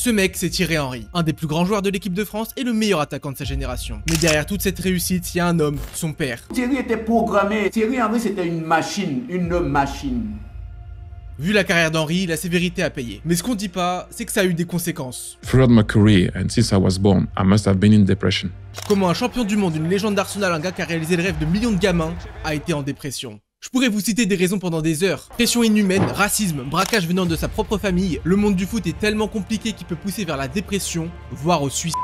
Ce mec, c'est Thierry Henry, un des plus grands joueurs de l'équipe de France et le meilleur attaquant de sa génération. Mais derrière toute cette réussite, il y a un homme, son père. Thierry était programmé. Thierry Henry, c'était une machine, une machine. Vu la carrière d'Henry, la sévérité a payé. Mais ce qu'on dit pas, c'est que ça a eu des conséquences. Throughout my career and since I was born, I must have been in depression. Comment un champion du monde, une légende d'Arsenal, un gars qui a réalisé le rêve de millions de gamins, a été en dépression. Je pourrais vous citer des raisons pendant des heures. Pression inhumaine, racisme, braquage venant de sa propre famille. Le monde du foot est tellement compliqué qu'il peut pousser vers la dépression, voire au suicide.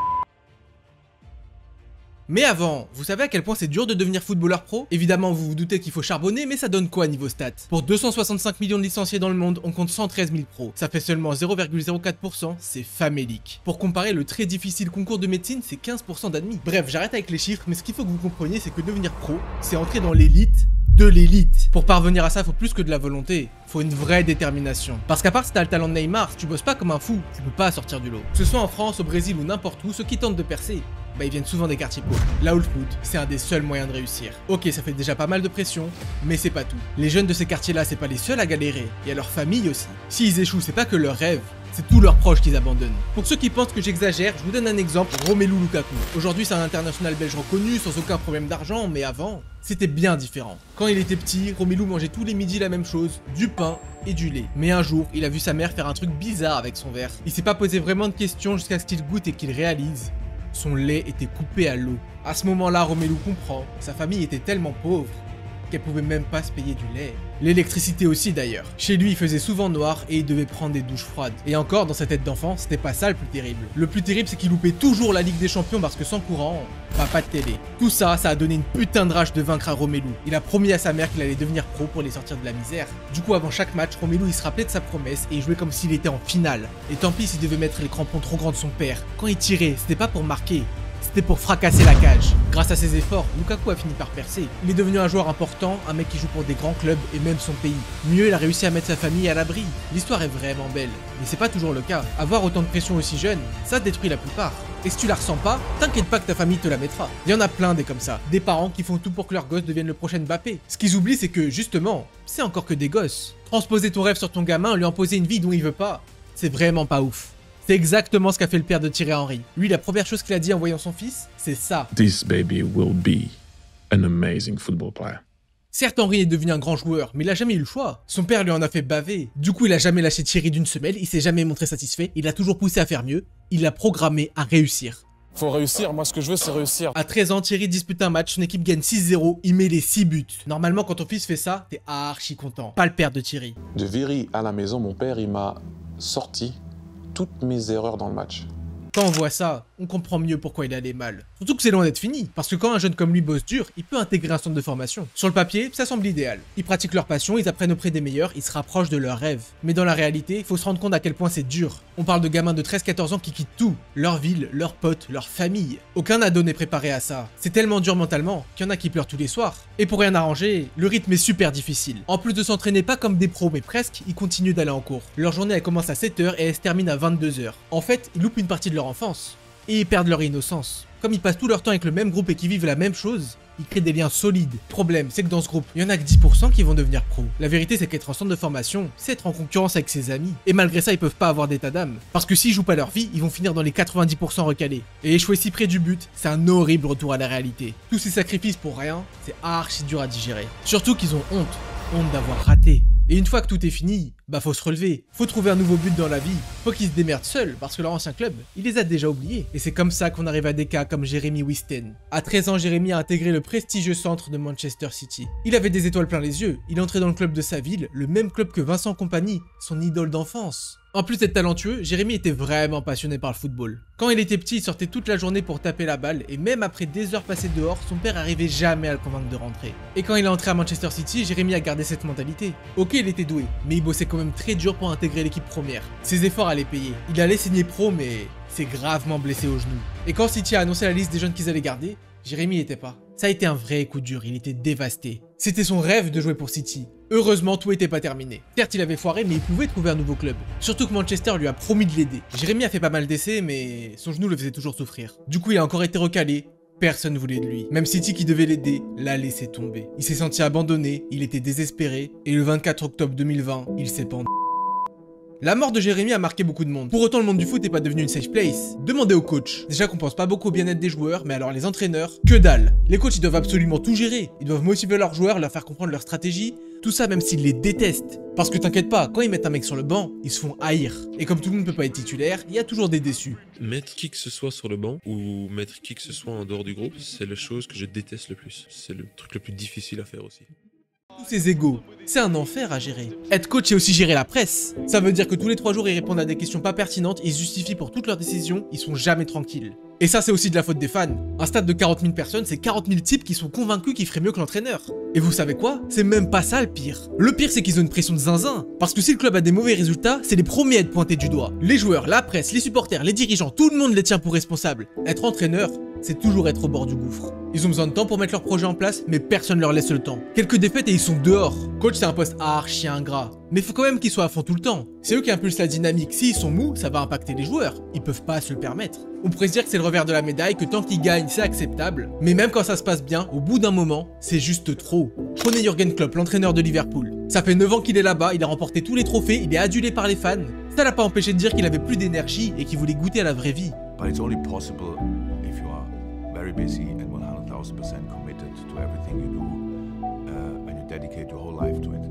Mais avant, vous savez à quel point c'est dur de devenir footballeur pro? Évidemment, vous vous doutez qu'il faut charbonner, mais ça donne quoi niveau stats? Pour 265 millions de licenciés dans le monde, on compte 113 000 pros. Ça fait seulement 0,04%, c'est famélique. Pour comparer, le très difficile concours de médecine, c'est 15% d'admis. Bref, j'arrête avec les chiffres, mais ce qu'il faut que vous compreniez, c'est que devenir pro, c'est entrer dans l'élite de l'élite. Pour parvenir à ça, faut plus que de la volonté, faut une vraie détermination. Parce qu'à part si t'as le talent de Neymar, si tu bosses pas comme un fou, tu peux pas sortir du lot. Que ce soit en France, au Brésil ou n'importe où, ceux qui tentent de percer, ils viennent souvent des quartiers pauvres. Là où le foot, c'est un des seuls moyens de réussir. Ok, ça fait déjà pas mal de pression, mais c'est pas tout. Les jeunes de ces quartiers-là, c'est pas les seuls à galérer, il y a leur famille aussi. S'ils échouent, c'est pas que leur rêve, c'est tous leurs proches qu'ils abandonnent. Pour ceux qui pensent que j'exagère, je vous donne un exemple, Romelu Lukaku. Aujourd'hui, c'est un international belge reconnu, sans aucun problème d'argent, mais avant, c'était bien différent. Quand il était petit, Romelu mangeait tous les midis la même chose, du pain et du lait. Mais un jour, il a vu sa mère faire un truc bizarre avec son verre. Il s'est pas posé vraiment de questions jusqu'à ce qu'il goûte et qu'il réalise. Son lait était coupé à l'eau. À ce moment-là, Romelu comprend, sa famille était tellement pauvre qu'elle pouvait même pas se payer du lait. L'électricité aussi d'ailleurs. Chez lui, il faisait souvent noir et il devait prendre des douches froides. Et encore, dans sa tête d'enfant, c'était pas ça le plus terrible. Le plus terrible, c'est qu'il loupait toujours la Ligue des Champions parce que sans courant, pas de télé. Tout ça, ça a donné une putain de rage de vaincre à Romelu. Il a promis à sa mère qu'il allait devenir pro pour les sortir de la misère. Du coup, avant chaque match, Romelu il se rappelait de sa promesse et il jouait comme s'il était en finale. Et tant pis s'il devait mettre les crampons trop grands de son père. Quand il tirait, c'était pas pour marquer. C'était pour fracasser la cage. Grâce à ses efforts, Lukaku a fini par percer. Il est devenu un joueur important, un mec qui joue pour des grands clubs et même son pays. Mieux, il a réussi à mettre sa famille à l'abri. L'histoire est vraiment belle, mais c'est pas toujours le cas. Avoir autant de pression aussi jeune, ça détruit la plupart. Et si tu la ressens pas, t'inquiète pas que ta famille te la mettra. Il y en a plein des comme ça. Des parents qui font tout pour que leur gosse devienne le prochain Mbappé. Ce qu'ils oublient, c'est que, justement, c'est encore que des gosses. Transposer ton rêve sur ton gamin, lui imposer une vie dont il veut pas, c'est vraiment pas ouf. C'est exactement ce qu'a fait le père de Thierry Henry. Lui, la première chose qu'il a dit en voyant son fils, c'est ça. This baby will be an amazing football player. Certes, Henry est devenu un grand joueur, mais il a jamais eu le choix. Son père lui en a fait baver. Du coup, il a jamais lâché Thierry d'une semelle, il s'est jamais montré satisfait, il a toujours poussé à faire mieux, il l'a programmé à réussir. Faut réussir, moi ce que je veux c'est réussir. À 13 ans, Thierry dispute un match, son équipe gagne 6-0, il met les 6 buts. Normalement, quand ton fils fait ça, t'es archi content. Pas le père de Thierry. De Viry à la maison, mon père il m'a sorti toutes mes erreurs dans le match. Quand on voit ça, on comprend mieux pourquoi il allait mal. Surtout que c'est loin d'être fini, parce que quand un jeune comme lui bosse dur, il peut intégrer un centre de formation. Sur le papier, ça semble idéal. Ils pratiquent leur passion, ils apprennent auprès des meilleurs, ils se rapprochent de leurs rêves. Mais dans la réalité, il faut se rendre compte à quel point c'est dur. On parle de gamins de 13-14 ans qui quittent tout, leur ville, leurs potes, leur famille. Aucun ado n'est préparé à ça. C'est tellement dur mentalement qu'il y en a qui pleurent tous les soirs. Et pour rien arranger, le rythme est super difficile. En plus de s'entraîner pas comme des pros mais presque, ils continuent d'aller en cours. Leur journée elle commence à 7h et elle se termine à 22h. En fait, ils loupent une partie de leur enfance. Et ils perdent leur innocence. Comme ils passent tout leur temps avec le même groupe et qui vivent la même chose, ils créent des liens solides. Le problème, c'est que dans ce groupe, il y en a que 10% qui vont devenir pros. La vérité, c'est qu'être en centre de formation, c'est être en concurrence avec ses amis. Et malgré ça, ils peuvent pas avoir d'état d'âme. Parce que s'ils jouent pas leur vie, ils vont finir dans les 90% recalés. Et échouer si près du but, c'est un horrible retour à la réalité. Tous ces sacrifices pour rien, c'est archi dur à digérer. Surtout qu'ils ont honte. Honte d'avoir raté. Et une fois que tout est fini, faut se relever. Faut trouver un nouveau but dans la vie. Faut qu'ils se démerdent seuls, parce que leur ancien club, il les a déjà oubliés. Et c'est comme ça qu'on arrive à des cas comme Jérémy Wisten. À 13 ans, Jérémy a intégré le prestigieux centre de Manchester City. Il avait des étoiles plein les yeux. Il est entré dans le club de sa ville, le même club que Vincent Kompany, son idole d'enfance. En plus d'être talentueux, Jérémy était vraiment passionné par le football. Quand il était petit, il sortait toute la journée pour taper la balle et même après des heures passées dehors, son père arrivait jamais à le convaincre de rentrer. Et quand il est entré à Manchester City, Jérémy a gardé cette mentalité. Ok, il était doué, mais il bossait quand même très dur pour intégrer l'équipe première. Ses efforts allaient payer. Il allait signer pro, mais s'est gravement blessé au genou. Et quand City a annoncé la liste des jeunes qu'ils allaient garder, Jérémy n'y était pas. Ça a été un vrai coup dur, il était dévasté. C'était son rêve de jouer pour City. Heureusement, tout n'était pas terminé. Certes, il avait foiré, mais il pouvait trouver un nouveau club. Surtout que Manchester lui a promis de l'aider. Jérémy a fait pas mal d'essais, mais son genou le faisait toujours souffrir. Du coup, il a encore été recalé. Personne ne voulait de lui. Même City qui devait l'aider, l'a laissé tomber. Il s'est senti abandonné, il était désespéré, et le 24 octobre 2020, il s'est pendu. La mort de Jérémy a marqué beaucoup de monde. Pour autant, le monde du foot n'est pas devenu une safe place. Demandez aux coachs. Déjà qu'on pense pas beaucoup au bien-être des joueurs, mais alors les entraîneurs, que dalle. Les coachs, ils doivent absolument tout gérer. Ils doivent motiver leurs joueurs, leur faire comprendre leur stratégie. Tout ça même s'ils les détestent. Parce que t'inquiète pas, quand ils mettent un mec sur le banc, ils se font haïr. Et comme tout le monde ne peut pas être titulaire, il y a toujours des déçus. Mettre qui que ce soit sur le banc ou mettre qui que ce soit en dehors du groupe, c'est la chose que je déteste le plus. C'est le truc le plus difficile à faire aussi. Tous ces égos, c'est un enfer à gérer. Être coach, c'est aussi gérer la presse. Ça veut dire que tous les 3 jours, ils répondent à des questions pas pertinentes, ils se justifient pour toutes leurs décisions, ils sont jamais tranquilles. Et ça, c'est aussi de la faute des fans. Un stade de 40 000 personnes, c'est 40 000 types qui sont convaincus qu'ils feraient mieux que l'entraîneur. Et vous savez quoi? C'est même pas ça le pire. Le pire, c'est qu'ils ont une pression de zinzin. Parce que si le club a des mauvais résultats, c'est les premiers à être pointés du doigt. Les joueurs, la presse, les supporters, les dirigeants, tout le monde les tient pour responsables. Être entraîneur, c'est toujours être au bord du gouffre. Ils ont besoin de temps pour mettre leur projet en place, mais personne leur laisse le temps. Quelques défaites et ils sont dehors. Coach, c'est un poste archi ingrat. Mais faut quand même qu'ils soient à fond tout le temps. C'est eux qui impulsent la dynamique. S'ils sont mous, ça va impacter les joueurs. Ils peuvent pas se le permettre. On pourrait se dire que c'est le revers de la médaille, que tant qu'ils gagnent, c'est acceptable. Mais même quand ça se passe bien, au bout d'un moment, c'est juste trop. Prenez Jürgen Klopp, l'entraîneur de Liverpool. Ça fait 9 ans qu'il est là-bas, il a remporté tous les trophées, il est adulé par les fans. Ça l'a pas empêché de dire qu'il avait plus d'énergie et qu'il voulait goûter à la vraie vie. But it's only possible if you are very busy and 100,000% committed to everything you do and you dedicate your whole life to it.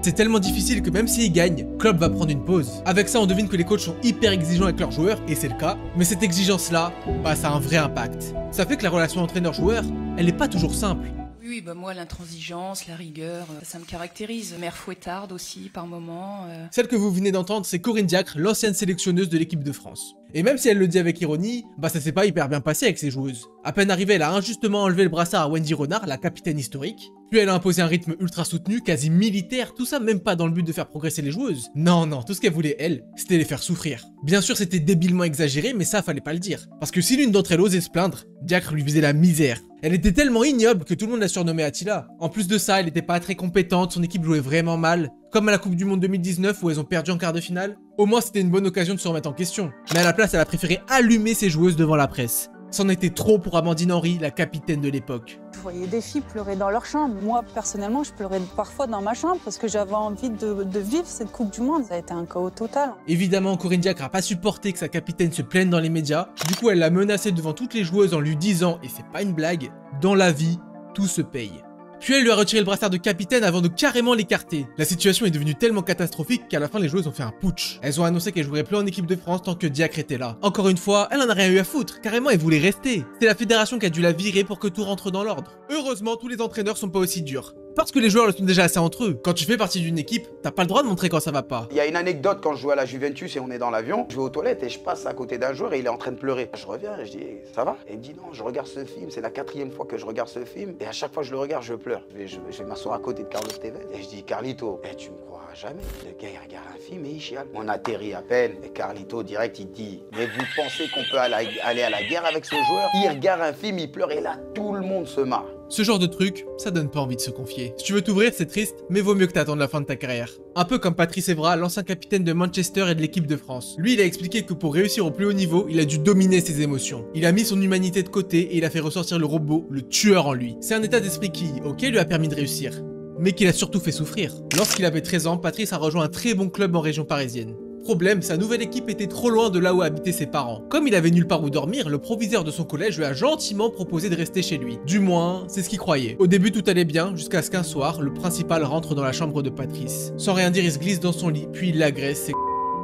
C'est tellement difficile que même s'ils gagnent, Klopp va prendre une pause. Avec ça, on devine que les coachs sont hyper exigeants avec leurs joueurs, et c'est le cas. Mais cette exigence-là, bah ça a un vrai impact. Ça fait que la relation entraîneur-joueur, elle n'est pas toujours simple. Oui, bah moi, l'intransigeance, la rigueur, ça me caractérise. Mère fouettarde aussi, par moments. Celle que vous venez d'entendre, c'est Corinne Diacre, l'ancienne sélectionneuse de l'équipe de France. Et même si elle le dit avec ironie, bah ça s'est pas hyper bien passé avec ses joueuses. À peine arrivée, elle a injustement enlevé le brassard à Wendy Renard, la capitaine historique. Puis elle a imposé un rythme ultra soutenu, quasi militaire, tout ça même pas dans le but de faire progresser les joueuses. Non, tout ce qu'elle voulait, elle, c'était les faire souffrir. Bien sûr, c'était débilement exagéré, mais ça, fallait pas le dire. Parce que si l'une d'entre elles osait se plaindre, Diacre lui faisait la misère. Elle était tellement ignoble que tout le monde la surnommait Attila. En plus de ça, elle était pas très compétente, son équipe jouait vraiment mal. Comme à la Coupe du Monde 2019 où elles ont perdu en quart de finale. Au moins, c'était une bonne occasion de se remettre en question. Mais à la place, elle a préféré allumer ses joueuses devant la presse. C'en était trop pour Amandine Henry, la capitaine de l'époque. Je voyais des filles pleurer dans leur chambre. Moi, personnellement, je pleurais parfois dans ma chambre parce que j'avais envie de vivre cette Coupe du Monde. Ça a été un chaos total. Évidemment, Corinne Diacre n'a pas supporté que sa capitaine se plaigne dans les médias. Du coup, elle l'a menacée devant toutes les joueuses en lui disant, et c'est pas une blague, dans la vie, tout se paye. Puis elle lui a retiré le brassard de capitaine avant de carrément l'écarter. La situation est devenue tellement catastrophique qu'à la fin les joueuses ont fait un putsch. Elles ont annoncé qu'elles joueraient plus en équipe de France tant que Diacre était là. Encore une fois, elle en a rien eu à foutre, carrément elle voulait rester. C'est la fédération qui a dû la virer pour que tout rentre dans l'ordre. Heureusement, tous les entraîneurs sont pas aussi durs. Parce que les joueurs le sont déjà assez entre eux. Quand tu fais partie d'une équipe, t'as pas le droit de montrer quand ça va pas. Il y a une anecdote quand je jouais à la Juventus et on est dans l'avion, je vais aux toilettes et je passe à côté d'un joueur et il est en train de pleurer. Je reviens et je dis ça va? Et il me dit non, je regarde ce film, c'est la 4e fois que je regarde ce film et à chaque fois que je le regarde, je pleure. Je vais m'asseoir à côté de Carlos Tevez et je dis Carlito, tu me croiras jamais. Le gars il regarde un film et il chiale. On atterrit à peine et Carlito direct il dit mais vous pensez qu'on peut aller à la guerre avec ce joueur? Il regarde un film, il pleure et là tout le monde se marre. Ce genre de truc, ça donne pas envie de se confier. Si tu veux t'ouvrir, c'est triste, mais vaut mieux que t'attendes la fin de ta carrière. Un peu comme Patrice Evra, l'ancien capitaine de Manchester et de l'équipe de France. Lui, il a expliqué que pour réussir au plus haut niveau, il a dû dominer ses émotions. Il a mis son humanité de côté et il a fait ressortir le robot, le tueur en lui. C'est un état d'esprit qui, ok, lui a permis de réussir, mais qui l'a surtout fait souffrir. Lorsqu'il avait 13 ans, Patrice a rejoint un très bon club en région parisienne. Problème, sa nouvelle équipe était trop loin de là où habitaient ses parents. Comme il avait nulle part où dormir, le proviseur de son collège lui a gentiment proposé de rester chez lui. Du moins, c'est ce qu'il croyait. Au début, tout allait bien, jusqu'à ce qu'un soir, le principal rentre dans la chambre de Patrice. Sans rien dire, il se glisse dans son lit, puis il l'agresse.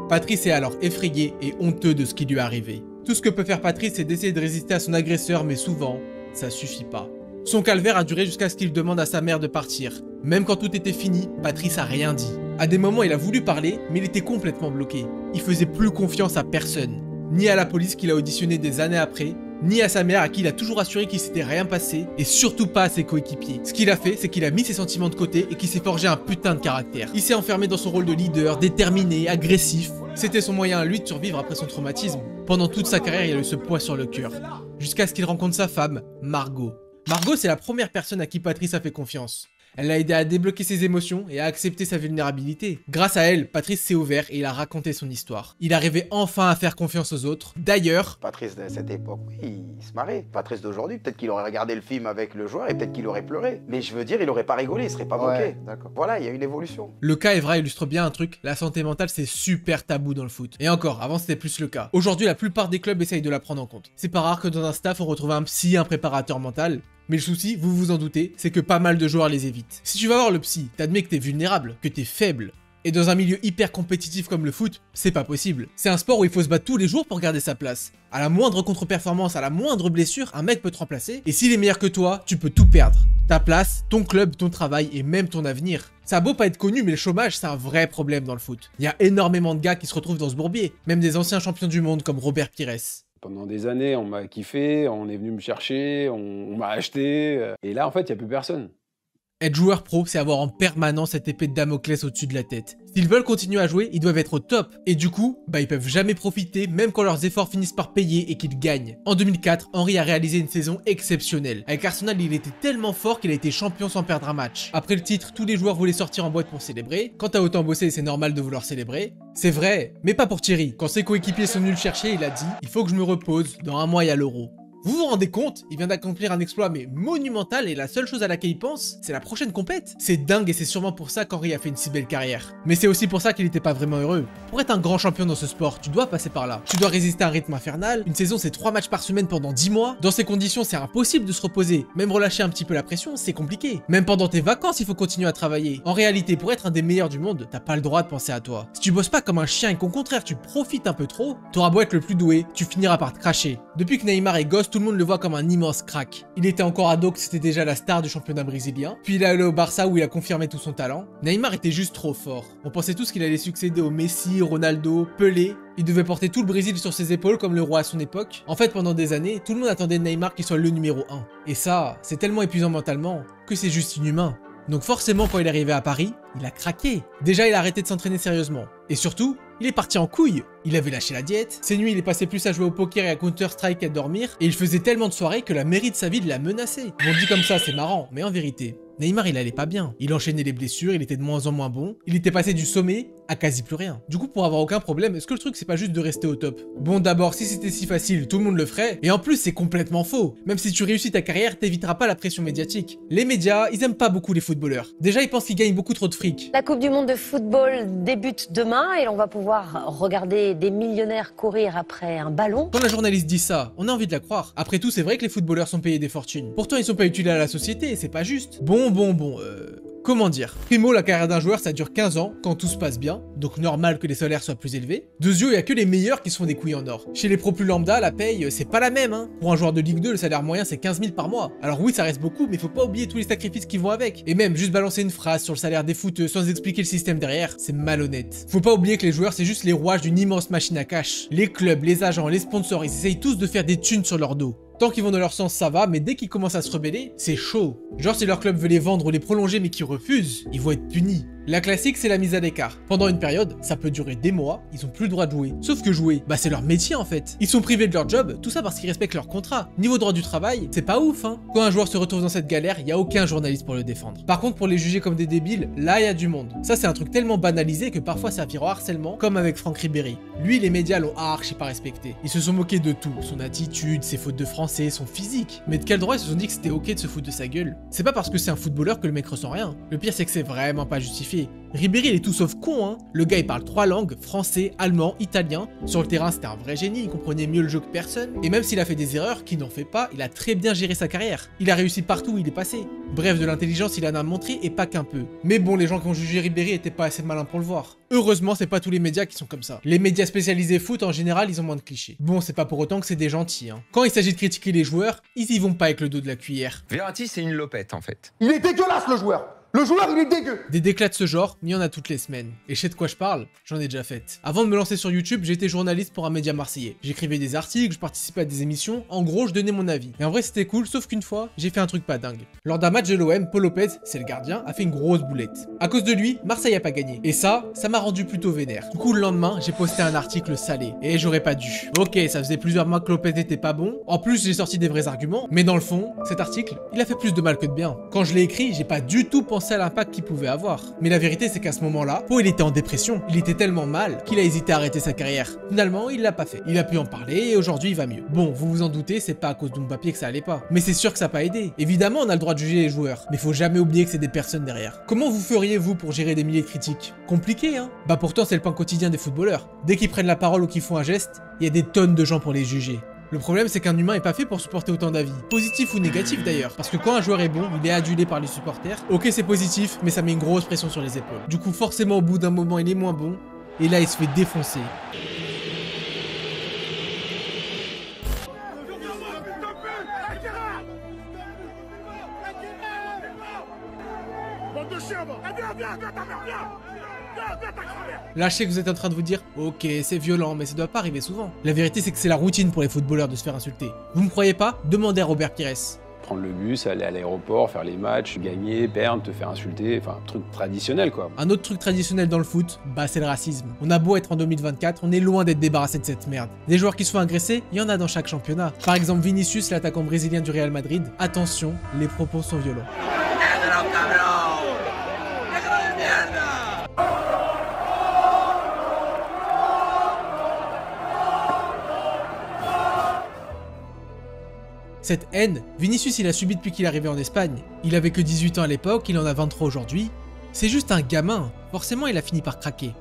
Patrice est alors effrayé et honteux de ce qui lui est arrivé. Tout ce que peut faire Patrice, c'est d'essayer de résister à son agresseur, mais souvent, ça suffit pas. Son calvaire a duré jusqu'à ce qu'il demande à sa mère de partir. Même quand tout était fini, Patrice a rien dit. À des moments, il a voulu parler, mais il était complètement bloqué. Il faisait plus confiance à personne. Ni à la police qu'il a auditionné des années après, ni à sa mère à qui il a toujours assuré qu'il s'était rien passé, et surtout pas à ses coéquipiers. Ce qu'il a fait, c'est qu'il a mis ses sentiments de côté et qu'il s'est forgé un putain de caractère. Il s'est enfermé dans son rôle de leader, déterminé, agressif. C'était son moyen à lui de survivre après son traumatisme. Pendant toute sa carrière, il a eu ce poids sur le cœur. Jusqu'à ce qu'il rencontre sa femme, Margot. Margot, c'est la première personne à qui Patrice a fait confiance. Elle l'a aidé à débloquer ses émotions et à accepter sa vulnérabilité. Grâce à elle, Patrice s'est ouvert et il a raconté son histoire. Il arrivait enfin à faire confiance aux autres. D'ailleurs, Patrice de cette époque, oui, il se marrait. Patrice d'aujourd'hui, peut-être qu'il aurait regardé le film avec le joueur et peut-être qu'il aurait pleuré. Mais je veux dire, il aurait pas rigolé, il serait pas moqué. Voilà, il y a une évolution. le cas Evra illustre bien un truc, la santé mentale c'est super tabou dans le foot. Et encore, avant c'était plus le cas. Aujourd'hui, la plupart des clubs essayent de la prendre en compte. C'est pas rare que dans un staff on retrouve un psy, un préparateur mental. Mais le souci, vous vous en doutez, c'est que pas mal de joueurs les évitent. Si tu vas voir le psy, t'admets que t'es vulnérable, que t'es faible. Et dans un milieu hyper compétitif comme le foot, c'est pas possible. C'est un sport où il faut se battre tous les jours pour garder sa place. À la moindre contre-performance, à la moindre blessure, un mec peut te remplacer. Et s'il est meilleur que toi, tu peux tout perdre. Ta place, ton club, ton travail et même ton avenir. Ça a beau pas être connu, mais le chômage, c'est un vrai problème dans le foot. Il y a énormément de gars qui se retrouvent dans ce bourbier. Même des anciens champions du monde comme Robert Pires. Pendant des années, on m'a kiffé, on est venu me chercher, on m'a acheté. Et là, en fait, il n'y a plus personne. Être joueur pro, c'est avoir en permanence cette épée de Damoclès au-dessus de la tête. S'ils veulent continuer à jouer, ils doivent être au top. Et du coup, ils peuvent jamais profiter, même quand leurs efforts finissent par payer et qu'ils gagnent. En 2004, Henry a réalisé une saison exceptionnelle. Avec Arsenal, il était tellement fort qu'il a été champion sans perdre un match. Après le titre, tous les joueurs voulaient sortir en boîte pour célébrer. Quand t'as autant bossé, c'est normal de vouloir célébrer. C'est vrai, mais pas pour Thierry. Quand ses coéquipiers sont venus le chercher, il a dit « Il faut que je me repose, dans un mois il y a l'Euro ». Vous vous rendez compte? Il vient d'accomplir un exploit mais monumental et la seule chose à laquelle il pense, c'est la prochaine compète. C'est dingue et c'est sûrement pour ça qu'Henry a fait une si belle carrière. Mais c'est aussi pour ça qu'il n'était pas vraiment heureux. Pour être un grand champion dans ce sport, tu dois passer par là. Tu dois résister à un rythme infernal, une saison c'est 3 matchs par semaine pendant 10 mois. Dans ces conditions, c'est impossible de se reposer. Même relâcher un petit peu la pression, c'est compliqué. Même pendant tes vacances, il faut continuer à travailler. En réalité, pour être un des meilleurs du monde, t'as pas le droit de penser à toi. Si tu bosses pas comme un chien et qu'au contraire tu profites un peu trop, t'auras beau être le plus doué, tu finiras par te cracher. Depuis que Neymar est gosse, tout le monde le voit comme un immense crack. Il était encore ado que c'était déjà la star du championnat brésilien, puis il est allé au Barça où il a confirmé tout son talent. Neymar était juste trop fort. On pensait tous qu'il allait succéder au Messi, Ronaldo, Pelé. Il devait porter tout le Brésil sur ses épaules comme le roi à son époque. En fait, pendant des années, tout le monde attendait de Neymar qu'il soit le numéro 1. Et ça, c'est tellement épuisant mentalement que c'est juste inhumain. Donc forcément, quand il est arrivé à Paris, il a craqué. Déjà, il a arrêté de s'entraîner sérieusement. Et surtout, il est parti en couille. Il avait lâché la diète. Ces nuits, il est passé plus à jouer au poker et à Counter-Strike qu'à dormir. Et il faisait tellement de soirées que la mairie de sa ville l'a menacé. Bon, dit comme ça, c'est marrant, mais en vérité, Neymar, il allait pas bien. Il enchaînait les blessures, il était de moins en moins bon. Il était passé du sommet à quasi plus rien. Du coup, pour avoir aucun problème, est-ce que le truc, c'est pas juste de rester au top? Bon, d'abord, si c'était si facile, tout le monde le ferait. Et en plus, c'est complètement faux. Même si tu réussis ta carrière, t'éviteras pas la pression médiatique. Les médias, ils aiment pas beaucoup les footballeurs. Déjà, ils pensent qu'ils gagnent beaucoup trop de fric. La Coupe du Monde de football débute demain et on va pouvoir regarder des millionnaires courir après un ballon. Quand la journaliste dit ça, on a envie de la croire. Après tout, c'est vrai que les footballeurs sont payés des fortunes. Pourtant, ils sont pas utiles à la société, c'est pas juste. Comment dire? Primo, la carrière d'un joueur, ça dure 15 ans, quand tout se passe bien, donc normal que les salaires soient plus élevés. Deuxièmement, il y a que les meilleurs qui se font des couilles en or. Chez les pros plus lambda, la paye, c'est pas la même, hein. Pour un joueur de Ligue 2, le salaire moyen, c'est 15 000 par mois. Alors oui, ça reste beaucoup, mais faut pas oublier tous les sacrifices qui vont avec. Et même, juste balancer une phrase sur le salaire des footeux sans expliquer le système derrière, c'est malhonnête. Faut pas oublier que les joueurs, c'est juste les rouages d'une immense machine à cash. Les clubs, les agents, les sponsors, ils essayent tous de faire des thunes sur leur dos. Tant qu'ils vont dans leur sens, ça va, mais dès qu'ils commencent à se rebeller, c'est chaud. Genre si leur club veut les vendre ou les prolonger mais qu'ils refusent, ils vont être punis. La classique, c'est la mise à l'écart. Pendant une période, ça peut durer des mois, ils ont plus le droit de jouer. Sauf que jouer, c'est leur métier en fait. Ils sont privés de leur job, tout ça parce qu'ils respectent leur contrat. Niveau droit du travail, c'est pas ouf, hein. Quand un joueur se retrouve dans cette galère, y a aucun journaliste pour le défendre. Par contre, pour les juger comme des débiles, là y a du monde. Ça, c'est un truc tellement banalisé que parfois ça vire au harcèlement, comme avec Franck Ribéry. Lui, les médias l'ont archi pas respecté. Ils se sont moqués de tout, son attitude, ses fautes de français, son physique. Mais de quel droit ils se sont dit que c'était ok de se foutre de sa gueule? C'est pas parce que c'est un footballeur que le mec ressent rien. Le pire, c'est que c'est vraiment pas justifié. Ribéry, il est tout sauf con, hein. Le gars, il parle 3 langues, français, allemand, italien. Sur le terrain, c'était un vrai génie, il comprenait mieux le jeu que personne. Et même s'il a fait des erreurs, qu'il n'en fait pas, il a très bien géré sa carrière. Il a réussi partout où il est passé. Bref, de l'intelligence, il en a montré et pas qu'un peu. Mais bon, les gens qui ont jugé Ribéry étaient pas assez malins pour le voir. Heureusement, c'est pas tous les médias qui sont comme ça. Les médias spécialisés foot, en général, ils ont moins de clichés. Bon, c'est pas pour autant que c'est des gentils, hein. Quand il s'agit de critiquer les joueurs, ils y vont pas avec le dos de la cuillère. Verratti, c'est une lopette, en fait. Il est dégueulasse, le joueur! Le joueur, il est dégueu! Des déclats de ce genre, il y en a toutes les semaines. Et je sais de quoi je parle, j'en ai déjà fait. Avant de me lancer sur YouTube, j'étais journaliste pour un média marseillais. J'écrivais des articles, je participais à des émissions, en gros, je donnais mon avis. Et en vrai, c'était cool, sauf qu'une fois, j'ai fait un truc pas dingue. Lors d'un match de l'OM, Paul Lopez, c'est le gardien, a fait une grosse boulette. À cause de lui, Marseille a pas gagné. Et ça m'a rendu plutôt vénère. Du coup, le lendemain, j'ai posté un article salé. Et j'aurais pas dû. Ok, ça faisait plusieurs mois que Lopez n'était pas bon. En plus, j'ai sorti des vrais arguments. Mais dans le fond, cet article, il a fait plus de mal que de bien. Quand je l'ai écrit, j'ai pas du tout pensé pensé à l'impact qu'il pouvait avoir. Mais la vérité c'est qu'à ce moment-là, Pau il était en dépression. Il était tellement mal qu'il a hésité à arrêter sa carrière. Finalement, il l'a pas fait. Il a pu en parler et aujourd'hui il va mieux. Bon, vous vous en doutez, c'est pas à cause d'Mbappé que ça allait pas. Mais c'est sûr que ça n'a pas aidé. Évidemment, on a le droit de juger les joueurs, mais faut jamais oublier que c'est des personnes derrière. Comment vous feriez-vous pour gérer des milliers de critiques? Compliqué, hein? Bah pourtant c'est le pain quotidien des footballeurs. Dès qu'ils prennent la parole ou qu'ils font un geste, il y a des tonnes de gens pour les juger. Le problème c'est qu'un humain est pas fait pour supporter autant d'avis, positif ou négatif d'ailleurs, parce que quand un joueur est bon, il est adulé par les supporters. Ok c'est positif, mais ça met une grosse pression sur les épaules. Du coup forcément au bout d'un moment il est moins bon, et là il se fait défoncer. Là, je sais que vous êtes en train de vous dire, ok, c'est violent, mais ça doit pas arriver souvent. La vérité, c'est que c'est la routine pour les footballeurs de se faire insulter. Vous me croyez pas? Demandez à Robert Pires. Prendre le bus, aller à l'aéroport, faire les matchs, gagner, perdre, te faire insulter, enfin, un truc traditionnel quoi. Un autre truc traditionnel dans le foot, bah c'est le racisme. On a beau être en 2024, on est loin d'être débarrassé de cette merde. Des joueurs qui se font agresser, il y en a dans chaque championnat. Par exemple Vinicius, l'attaquant brésilien du Real Madrid. Attention, les propos sont violents. Cette haine, Vinicius il a subi depuis qu'il est arrivé en Espagne. Il avait que 18 ans à l'époque, il en a 23 aujourd'hui. C'est juste un gamin, forcément il a fini par craquer.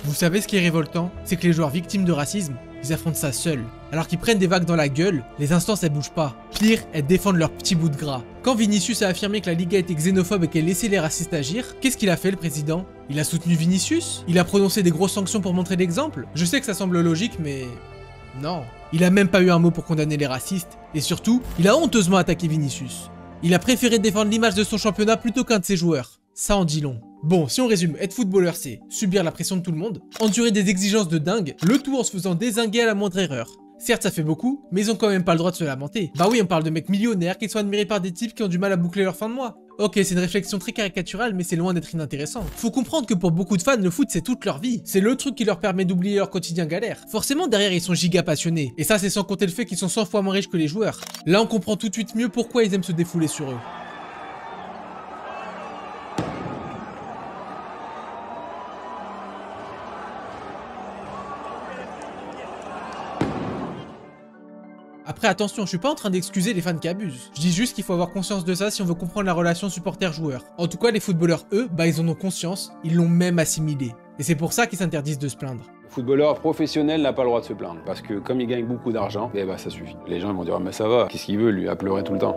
Vous savez ce qui est révoltant? C'est que les joueurs victimes de racisme, ils affrontent ça seuls. Alors qu'ils prennent des vagues dans la gueule, les instances elles bougent pas. Pire, elles défendent leur petit bout de gras. Quand Vinicius a affirmé que la Liga était xénophobe et qu'elle laissait les racistes agir, qu'est-ce qu'il a fait le président? Il a soutenu Vinicius? Il a prononcé des grosses sanctions pour montrer l'exemple? Je sais que ça semble logique mais... non. Il a même pas eu un mot pour condamner les racistes, et surtout, il a honteusement attaqué Vinicius. Il a préféré défendre l'image de son championnat plutôt qu'un de ses joueurs. Ça en dit long. Bon, si on résume, être footballeur c'est subir la pression de tout le monde, endurer des exigences de dingue, le tout en se faisant dézinguer à la moindre erreur. Certes ça fait beaucoup, mais ils ont quand même pas le droit de se lamenter. Bah oui, on parle de mecs millionnaires qui sont admirés par des types qui ont du mal à boucler leur fin de mois. Ok, c'est une réflexion très caricaturale, mais c'est loin d'être inintéressant. Faut comprendre que pour beaucoup de fans, le foot c'est toute leur vie. C'est le truc qui leur permet d'oublier leur quotidien galère. Forcément derrière ils sont giga passionnés, et ça c'est sans compter le fait qu'ils sont 100 fois moins riches que les joueurs. Là on comprend tout de suite mieux pourquoi ils aiment se défouler sur eux. Après attention, je suis pas en train d'excuser les fans qui abusent. Je dis juste qu'il faut avoir conscience de ça si on veut comprendre la relation supporter-joueur. En tout cas les footballeurs eux, bah ils en ont conscience, ils l'ont même assimilé. Et c'est pour ça qu'ils s'interdisent de se plaindre. Le footballeur professionnel n'a pas le droit de se plaindre, parce que comme il gagne beaucoup d'argent, eh bah ça suffit. Les gens vont dire mais ça va, qu'est-ce qu'il veut lui, à pleurer tout le temps.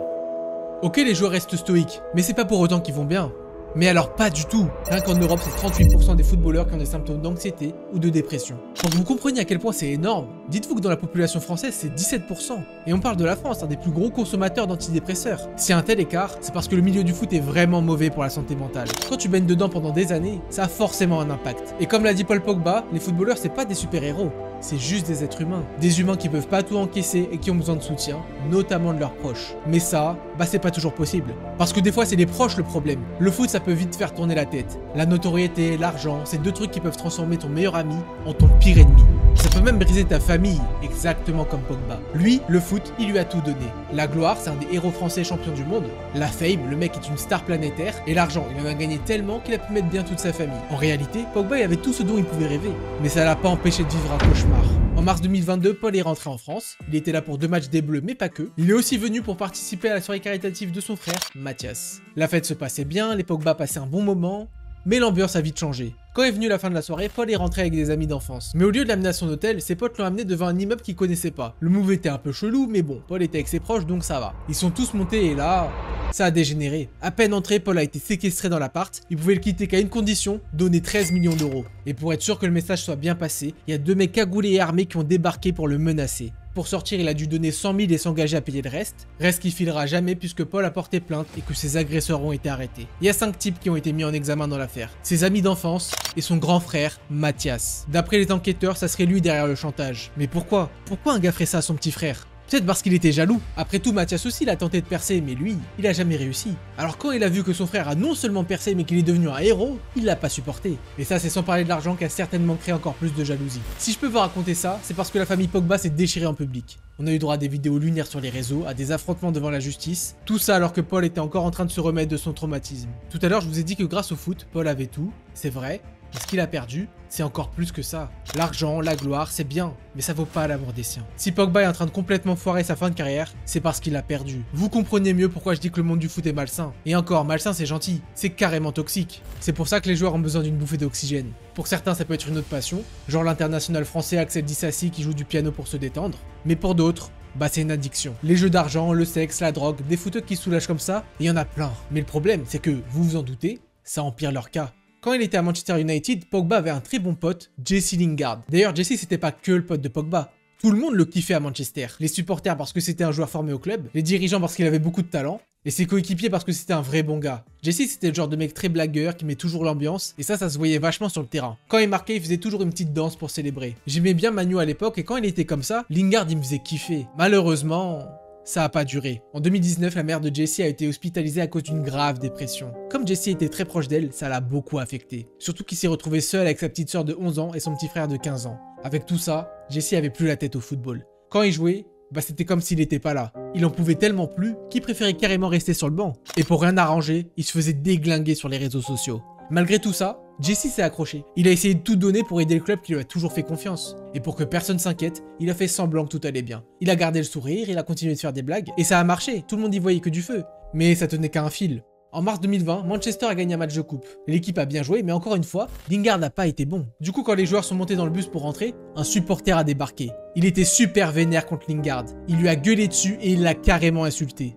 Ok les joueurs restent stoïques, mais c'est pas pour autant qu'ils vont bien. Mais alors pas du tout. Rien qu'en Europe, c'est 38% des footballeurs qui ont des symptômes d'anxiété ou de dépression. Pour que vous compreniez à quel point c'est énorme, dites-vous que dans la population française, c'est 17%. Et on parle de la France, un des plus gros consommateurs d'antidépresseurs. S'il y a un tel écart, c'est parce que le milieu du foot est vraiment mauvais pour la santé mentale. Quand tu baignes dedans pendant des années, ça a forcément un impact. Et comme l'a dit Paul Pogba, les footballeurs c'est pas des super-héros. C'est juste des êtres humains. Des humains qui peuvent pas tout encaisser et qui ont besoin de soutien, notamment de leurs proches. Mais ça, bah c'est pas toujours possible. Parce que des fois c'est les proches le problème. Le foot ça peut vite faire tourner la tête. La notoriété, l'argent, c'est deux trucs qui peuvent transformer ton meilleur ami en ton pire ennemi. Ça peut même briser ta famille, exactement comme Pogba. Lui, le foot, il lui a tout donné. La gloire, c'est un des héros français champions du monde. La fame, le mec est une star planétaire. Et l'argent, il en a gagné tellement qu'il a pu mettre bien toute sa famille. En réalité, Pogba il avait tout ce dont il pouvait rêver. Mais ça l'a pas empêché de vivre un cauchemar. En mars 2022, Paul est rentré en France. Il était là pour 2 matchs des Bleus, mais pas que. Il est aussi venu pour participer à la soirée caritative de son frère, Mathias. La fête se passait bien, les Pogba passaient un bon moment, mais l'ambiance a vite changé. Quand est venue la fin de la soirée, Paul est rentré avec des amis d'enfance. Mais au lieu de l'amener à son hôtel, ses potes l'ont amené devant un immeuble qu'il connaissait pas. Le move était un peu chelou, mais bon, Paul était avec ses proches, donc ça va. Ils sont tous montés et là, ça a dégénéré. À peine entré, Paul a été séquestré dans l'appart. Il pouvait le quitter qu'à une condition, donner 13 millions d'euros. Et pour être sûr que le message soit bien passé, il y a 2 mecs cagoulés et armés qui ont débarqué pour le menacer. Pour sortir, il a dû donner 100 000 et s'engager à payer le reste. Reste qu'il filera jamais puisque Paul a porté plainte et que ses agresseurs ont été arrêtés. Il y a 5 types qui ont été mis en examen dans l'affaire. Ses amis d'enfance et son grand frère, Mathias. D'après les enquêteurs, ça serait lui derrière le chantage. Mais pourquoi? Pourquoi un gars ferait ça à son petit frère? Peut-être parce qu'il était jaloux. Après tout, Mathias aussi il a tenté de percer, mais lui, il a jamais réussi. Alors quand il a vu que son frère a non seulement percé, mais qu'il est devenu un héros, il l'a pas supporté. Et ça, c'est sans parler de l'argent qui a certainement créé encore plus de jalousie. Si je peux vous raconter ça, c'est parce que la famille Pogba s'est déchirée en public. On a eu droit à des vidéos lunaires sur les réseaux, à des affrontements devant la justice, tout ça alors que Paul était encore en train de se remettre de son traumatisme. Tout à l'heure, je vous ai dit que grâce au foot, Paul avait tout, c'est vrai, mais ce qu'il a perdu, c'est encore plus que ça. L'argent, la gloire, c'est bien, mais ça vaut pas l'amour des siens. Si Pogba est en train de complètement foirer sa fin de carrière, c'est parce qu'il a perdu. Vous comprenez mieux pourquoi je dis que le monde du foot est malsain. Et encore, malsain c'est gentil, c'est carrément toxique. C'est pour ça que les joueurs ont besoin d'une bouffée d'oxygène. Pour certains, ça peut être une autre passion, genre l'international français Axel Disasi qui joue du piano pour se détendre. Mais pour d'autres, bah c'est une addiction. Les jeux d'argent, le sexe, la drogue, des footeux qui se soulagent comme ça, il y en a plein. Mais le problème, c'est que, vous vous en doutez, ça empire leur cas. Quand il était à Manchester United, Pogba avait un très bon pote, Jesse Lingard. D'ailleurs, Jesse c'était pas que le pote de Pogba. Tout le monde le kiffait à Manchester. Les supporters parce que c'était un joueur formé au club, les dirigeants parce qu'il avait beaucoup de talent, et ses coéquipiers parce que c'était un vrai bon gars. Jesse c'était le genre de mec très blagueur qui met toujours l'ambiance, et ça se voyait vachement sur le terrain. Quand il marquait, il faisait toujours une petite danse pour célébrer. J'aimais bien Manu à l'époque, et quand il était comme ça, Lingard il me faisait kiffer. Malheureusement, ça a pas duré. En 2019, la mère de Jesse a été hospitalisée à cause d'une grave dépression. Comme Jesse était très proche d'elle, ça l'a beaucoup affecté. Surtout qu'il s'est retrouvé seul avec sa petite sœur de 11 ans et son petit frère de 15 ans. Avec tout ça, Jesse avait plus la tête au football. Quand il jouait, bah c'était comme s'il était pas là. Il en pouvait tellement plus qu'il préférait carrément rester sur le banc. Et pour rien arranger, il se faisait déglinguer sur les réseaux sociaux. Malgré tout ça, Jesse s'est accroché. Il a essayé de tout donner pour aider le club qui lui a toujours fait confiance. Et pour que personne s'inquiète, il a fait semblant que tout allait bien. Il a gardé le sourire, il a continué de faire des blagues, et ça a marché, tout le monde y voyait que du feu. Mais ça tenait qu'à un fil. En mars 2020, Manchester a gagné un match de coupe. L'équipe a bien joué, mais encore une fois, Lingard n'a pas été bon. Du coup, quand les joueurs sont montés dans le bus pour rentrer, un supporter a débarqué. Il était super vénère contre Lingard. Il lui a gueulé dessus et il l'a carrément insulté.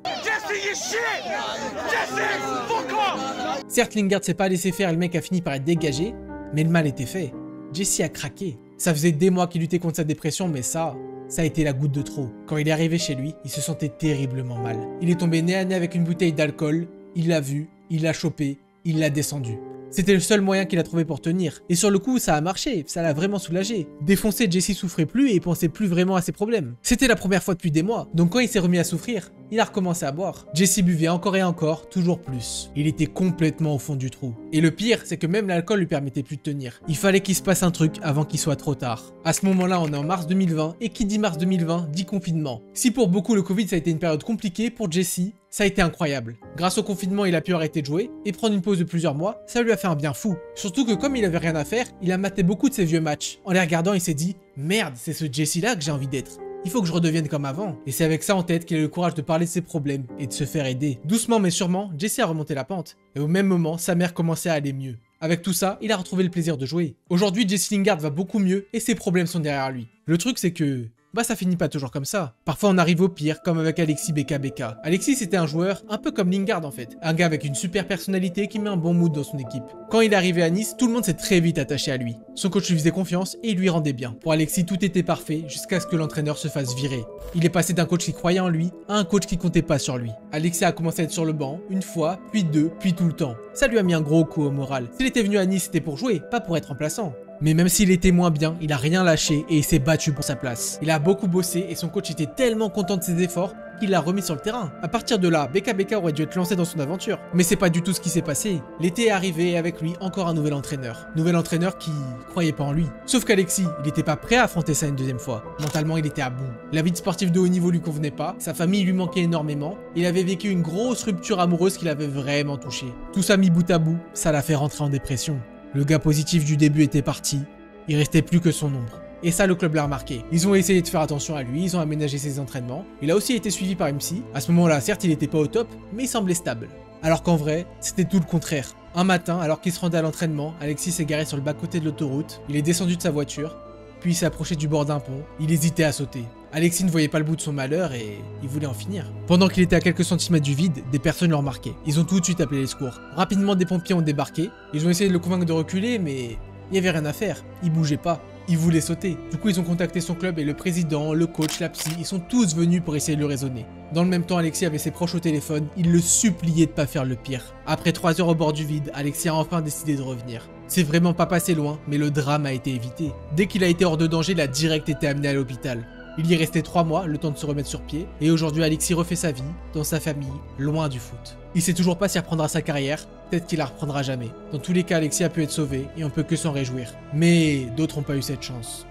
Certes, Lingard s'est pas laissé faire et le mec a fini par être dégagé, mais le mal était fait. Jesse a craqué. Ça faisait des mois qu'il luttait contre sa dépression, mais ça a été la goutte de trop. Quand il est arrivé chez lui, il se sentait terriblement mal. Il est tombé nez à nez avec une bouteille d'alcool, il l'a vu, il l'a chopé, il l'a descendu. C'était le seul moyen qu'il a trouvé pour tenir. Et sur le coup, ça a marché, ça l'a vraiment soulagé. Défoncé, Jesse souffrait plus et il pensait plus vraiment à ses problèmes. C'était la première fois depuis des mois, donc quand il s'est remis à souffrir, il a recommencé à boire. Jesse buvait encore et encore, toujours plus. Il était complètement au fond du trou. Et le pire, c'est que même l'alcool lui permettait plus de tenir. Il fallait qu'il se passe un truc avant qu'il soit trop tard. À ce moment-là, on est en mars 2020, et qui dit mars 2020 dit confinement. Si pour beaucoup le Covid ça a été une période compliquée, pour Jesse, ça a été incroyable. Grâce au confinement, il a pu arrêter de jouer, et prendre une pause de plusieurs mois, ça lui a fait un bien fou. Surtout que comme il avait rien à faire, il a maté beaucoup de ses vieux matchs. En les regardant, il s'est dit « Merde, c'est ce Jesse-là que j'ai envie d'être. Il faut que je redevienne comme avant. » Et c'est avec ça en tête qu'il a eu le courage de parler de ses problèmes et de se faire aider. Doucement mais sûrement, Jesse a remonté la pente. Et au même moment, sa mère commençait à aller mieux. Avec tout ça, il a retrouvé le plaisir de jouer. Aujourd'hui, Jesse Lingard va beaucoup mieux et ses problèmes sont derrière lui. Le truc c'est que... bah ça finit pas toujours comme ça. Parfois on arrive au pire, comme avec Alexis Beka. Alexis c'était un joueur un peu comme Lingard en fait. Un gars avec une super personnalité qui met un bon mood dans son équipe. Quand il est arrivé à Nice, tout le monde s'est très vite attaché à lui. Son coach lui faisait confiance et il lui rendait bien. Pour Alexis, tout était parfait jusqu'à ce que l'entraîneur se fasse virer. Il est passé d'un coach qui croyait en lui à un coach qui comptait pas sur lui. Alexis a commencé à être sur le banc, une fois, puis deux, puis tout le temps. Ça lui a mis un gros coup au moral. S'il était venu à Nice, c'était pour jouer, pas pour être remplaçant. Mais même s'il était moins bien, il a rien lâché et il s'est battu pour sa place. Il a beaucoup bossé et son coach était tellement content de ses efforts qu'il l'a remis sur le terrain. À partir de là, Beka aurait dû être lancé dans son aventure. Mais c'est pas du tout ce qui s'est passé. L'été est arrivé et avec lui encore un nouvel entraîneur. Nouvel entraîneur qui croyait pas en lui. Sauf qu'Alexis, il était pas prêt à affronter ça une deuxième fois. Mentalement, il était à bout. La vie de sportif de haut niveau lui convenait pas, sa famille lui manquait énormément. Il avait vécu une grosse rupture amoureuse qui l'avait vraiment touché. Tout ça mis bout à bout, ça l'a fait rentrer en dépression. Le gars positif du début était parti, il restait plus que son ombre. Et ça, le club l'a remarqué. Ils ont essayé de faire attention à lui, ils ont aménagé ses entraînements. Il a aussi été suivi par une psy. À ce moment-là, certes, il était pas au top, mais il semblait stable. Alors qu'en vrai, c'était tout le contraire. Un matin, alors qu'il se rendait à l'entraînement, Alexis s'est garé sur le bas-côté de l'autoroute. Il est descendu de sa voiture, puis il s'est approché du bord d'un pont. Il hésitait à sauter. Alexis ne voyait pas le bout de son malheur et il voulait en finir. Pendant qu'il était à quelques centimètres du vide, des personnes l'ont remarqué. Ils ont tout de suite appelé les secours. Rapidement, des pompiers ont débarqué. Ils ont essayé de le convaincre de reculer, mais il n'y avait rien à faire. Il bougeait pas. Il voulait sauter. Du coup, ils ont contacté son club et le président, le coach, la psy, ils sont tous venus pour essayer de le raisonner. Dans le même temps, Alexis avait ses proches au téléphone. Il le suppliait de pas faire le pire. Après 3 heures au bord du vide, Alexis a enfin décidé de revenir. C'est vraiment pas passé loin, mais le drame a été évité. Dès qu'il a été hors de danger, il a direct été amené à l'hôpital. Il y est resté 3 mois, le temps de se remettre sur pied, et aujourd'hui Alexis refait sa vie, dans sa famille, loin du foot. Il sait toujours pas s'il reprendra sa carrière, peut-être qu'il la reprendra jamais. Dans tous les cas, Alexis a pu être sauvé, et on peut que s'en réjouir. Mais d'autres n'ont pas eu cette chance.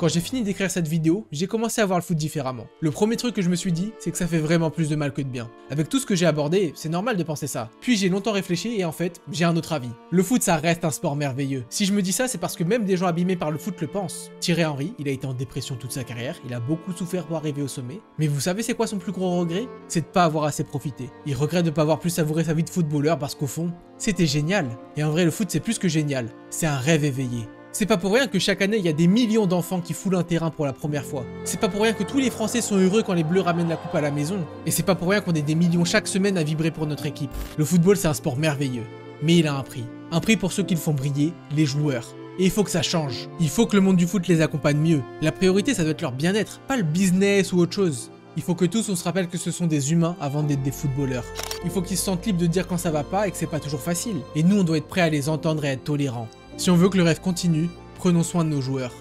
Quand j'ai fini d'écrire cette vidéo, j'ai commencé à voir le foot différemment. Le premier truc que je me suis dit, c'est que ça fait vraiment plus de mal que de bien. Avec tout ce que j'ai abordé, c'est normal de penser ça. Puis j'ai longtemps réfléchi et en fait, j'ai un autre avis. Le foot, ça reste un sport merveilleux. Si je me dis ça, c'est parce que même des gens abîmés par le foot le pensent. Thierry Henry, il a été en dépression toute sa carrière, il a beaucoup souffert pour arriver au sommet. Mais vous savez c'est quoi son plus gros regret? C'est de pas avoir assez profité. Il regrette de pas avoir plus savouré sa vie de footballeur parce qu'au fond, c'était génial. Et en vrai, le foot, c'est plus que génial. C'est un rêve éveillé. C'est pas pour rien que chaque année, il y a des millions d'enfants qui foulent un terrain pour la première fois. C'est pas pour rien que tous les Français sont heureux quand les Bleus ramènent la coupe à la maison. Et c'est pas pour rien qu'on ait des millions chaque semaine à vibrer pour notre équipe. Le football, c'est un sport merveilleux. Mais il a un prix. Un prix pour ceux qui le font briller, les joueurs. Et il faut que ça change. Il faut que le monde du foot les accompagne mieux. La priorité, ça doit être leur bien-être, pas le business ou autre chose. Il faut que tous on se rappelle que ce sont des humains avant d'être des footballeurs. Il faut qu'ils se sentent libres de dire quand ça va pas et que c'est pas toujours facile. Et nous, on doit être prêts à les entendre et être tolérants. Si on veut que le rêve continue, prenons soin de nos joueurs.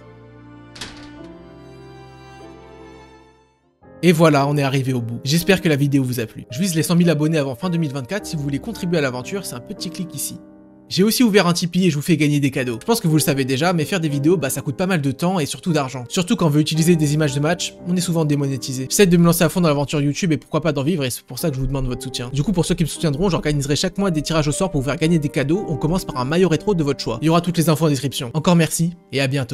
Et voilà, on est arrivé au bout. J'espère que la vidéo vous a plu. Je vise les 100 000 abonnés avant fin 2024. Si vous voulez contribuer à l'aventure, c'est un petit clic ici. J'ai aussi ouvert un Tipeee et je vous fais gagner des cadeaux. Je pense que vous le savez déjà, mais faire des vidéos, ça coûte pas mal de temps et surtout d'argent. Surtout quand on veut utiliser des images de match, on est souvent démonétisé. J'essaie de me lancer à fond dans l'aventure YouTube et pourquoi pas d'en vivre et c'est pour ça que je vous demande votre soutien. Du coup, pour ceux qui me soutiendront, j'organiserai chaque mois des tirages au sort pour vous faire gagner des cadeaux. On commence par un maillot rétro de votre choix. Il y aura toutes les infos en description. Encore merci et à bientôt.